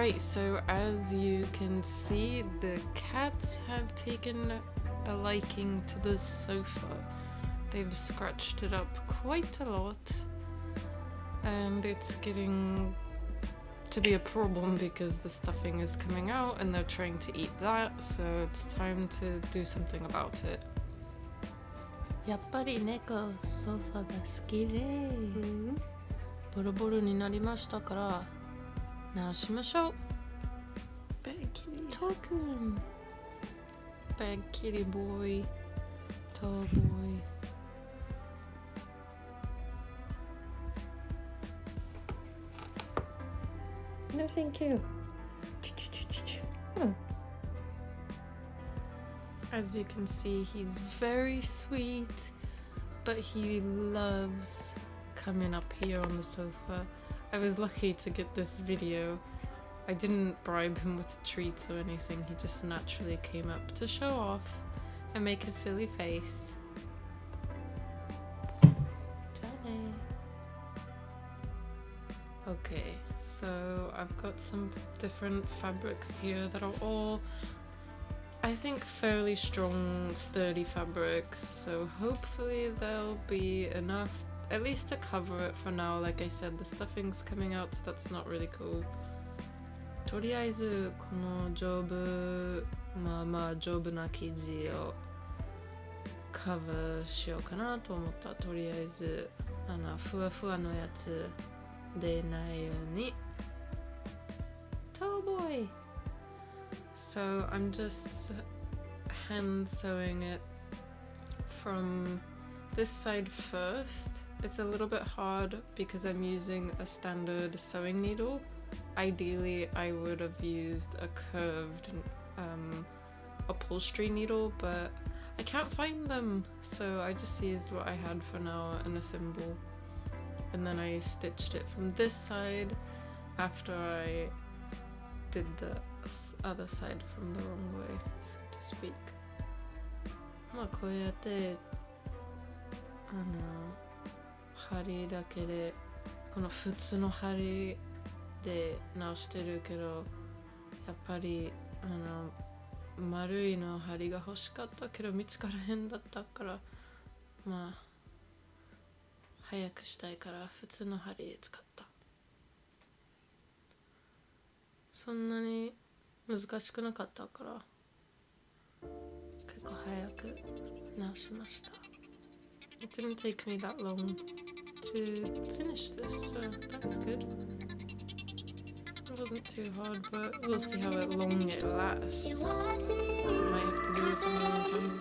Right, so as you can see, the cats have taken a liking to the sofa. They've scratched it up quite a lot, and it's getting to be a problem because the stuffing is coming out and they're trying to eat that, so it's time to do something about it. やっぱり猫ソファが好きで、ボロボロになりましたから直しましょう。Bad kitties. トークン Bad kitty boy, tall boy. No, thank you. As you can see, he's very sweet, but he loves coming up here on the sofa. I was lucky to get this video. I didn't bribe him with treats or anything, he just naturally came up to show off and make a silly face. Johnny. Okay, so I've got some different fabrics here that are all, I think, fairly strong, sturdy fabrics, so hopefully there'll be enough at least to cover it for now. Like I said, the stuffing's coming out, so that's not really cool. とりあえずこの丈夫な生地をカバーしようかなと思った。とりあえずふわふわのやつ出ないように。Tall boy! So I'm just hand sewing it from this side first. It's a little bit hard because I'm using a standard sewing needle. Ideally, I would have used a curved upholstery needle, but I can't find them, so I just used what I had for now and a thimble. And then I stitched it from this side after I did the other side from the wrong way, so to speak. まあこうやって針だけでこの普通の針で直してるけど、やっぱり丸いの針が欲しかったけど見つからへんだったから、まあ早くしたいから普通の針使った。そんなに難しくなかったから結構早く直しました。It didn't take me that long to finish this, so that's good. It wasn't too hard, but we'll see how long it lasts. I might have to do it so many times